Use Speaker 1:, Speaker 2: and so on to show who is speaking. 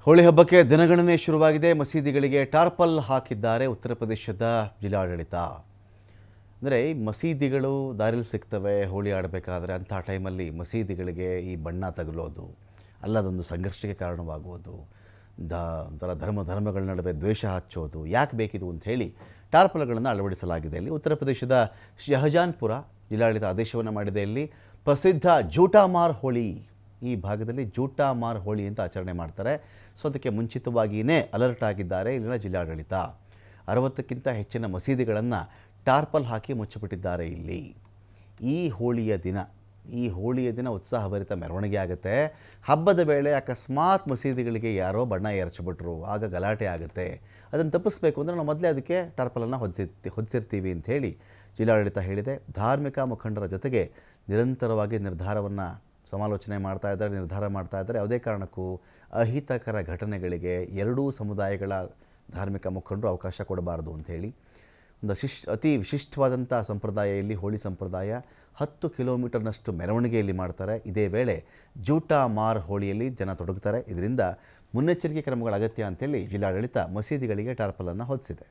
Speaker 1: ಹೋಳಿ ಹಬ್ಬಕ್ಕೆ ದಿನಗಣನೆ ಶುರುವಾಗಿದೆ. ಮಸೀದಿಗಳಿಗೆ ಟಾರ್ಪಲ್ ಹಾಕಿದ್ದಾರೆ ಉತ್ತರ ಪ್ರದೇಶದ ಜಿಲ್ಲಾಡಳಿತ. ಅಂದರೆ ಮಸೀದಿಗಳು ದಾರಿಲಿ ಸಿಗ್ತವೆ ಹೋಳಿ ಆಡಬೇಕಾದ್ರೆ, ಅಂಥ ಟೈಮಲ್ಲಿ ಮಸೀದಿಗಳಿಗೆ ಈ ಬಣ್ಣ ತಗಲೋದು ಅಲ್ಲದೊಂದು ಸಂಘರ್ಷಕ್ಕೆ ಕಾರಣವಾಗುವುದು, ಒಂಥರ ಧರ್ಮಗಳ ನಡುವೆ ದ್ವೇಷ ಹಚ್ಚೋದು ಯಾಕೆ ಬೇಕಿದು ಅಂತ ಹೇಳಿ ಟಾರ್ಪಲ್ಗಳನ್ನು ಅಳವಡಿಸಲಾಗಿದೆ. ಇಲ್ಲಿ ಉತ್ತರ ಪ್ರದೇಶದ ಶಹಜಾನ್ಪುರ ಜಿಲ್ಲಾಡಳಿತ ಆದೇಶವನ್ನು ಮಾಡಿದೆ. ಇಲ್ಲಿ ಪ್ರಸಿದ್ಧ ಜೂಟಾಮಾರ್ ಹೋಳಿ, ಈ ಭಾಗದಲ್ಲಿ ಜೂಟಾಮಾರ್ ಹೋಳಿ ಅಂತ ಆಚರಣೆ ಮಾಡ್ತಾರೆ. ಸೊ ಅದಕ್ಕೆ ಮುಂಚಿತವಾಗಿಯೇ ಅಲರ್ಟ್ ಆಗಿದ್ದಾರೆ ಇಲ್ಲಿನ ಜಿಲ್ಲಾಡಳಿತ. 60ಕ್ಕಿಂತ ಹೆಚ್ಚಿನ ಮಸೀದಿಗಳನ್ನು ಟಾರ್ಪಲ್ ಹಾಕಿ ಮುಚ್ಚಿಬಿಟ್ಟಿದ್ದಾರೆ. ಇಲ್ಲಿ ಈ ಹೋಳಿಯ ದಿನ ಉತ್ಸಾಹಭರಿತ ಮೆರವಣಿಗೆ ಆಗುತ್ತೆ. ಹಬ್ಬದ ವೇಳೆ ಅಕಸ್ಮಾತ್ ಮಸೀದಿಗಳಿಗೆ ಯಾರೋ ಬಣ್ಣ ಎರಚಿಬಿಟ್ರು, ಆಗ ಗಲಾಟೆ ಆಗುತ್ತೆ. ಅದನ್ನು ತಪ್ಪಿಸ್ಬೇಕು ಅಂದರೆ ನಾವು ಮೊದಲೇ ಅದಕ್ಕೆ ಟಾರ್ಪಲನ್ನು ಹೊದಿಸಿರ್ತೀವಿ ಅಂತ ಹೇಳಿ ಜಿಲ್ಲಾಡಳಿತ ಹೇಳಿದೆ. ಧಾರ್ಮಿಕ ಮುಖಂಡರ ಜೊತೆಗೆ ನಿರಂತರವಾಗಿ ಸಮಾಲೋಚನೆ ನಿರ್ಧಾರ ಮಾಡ್ತಾ ಇದ್ದಾರೆ. ಯಾವುದೇ ಕಾರಣಕ್ಕೂ ಅಹಿತಕರ ಘಟನೆಗಳಿಗೆ ಎರಡೂ ಸಮುದಾಯಗಳ ಧಾರ್ಮಿಕ ಮುಖಂಡರು ಅವಕಾಶ ಕೊಡಬಾರದು ಅಂಥೇಳಿ ಒಂದು ಅತಿ ವಿಶಿಷ್ಟವಾದಂಥ ಸಂಪ್ರದಾಯ ಇಲ್ಲಿ ಹೋಳಿ ಸಂಪ್ರದಾಯ. 10 ಕಿಲೋಮೀಟರ್ನಷ್ಟು ಮೆರವಣಿಗೆಯಲ್ಲಿ ಮಾಡ್ತಾರೆ. ಇದೇ ವೇಳೆ ಜೂಟಾಮಾರ್ ಹೋಳಿಯಲ್ಲಿ ಜನ ತೊಡಗುತ್ತಾರೆ. ಇದರಿಂದ ಮುನ್ನೆಚ್ಚರಿಕೆ ಕ್ರಮಗಳ ಅಗತ್ಯ ಅಂತೇಳಿ ಜಿಲ್ಲಾಡಳಿತ ಮಸೀದಿಗಳಿಗೆ ಟಾರ್ಪಲನ್ನು ಹೊದಿಸಿದೆ.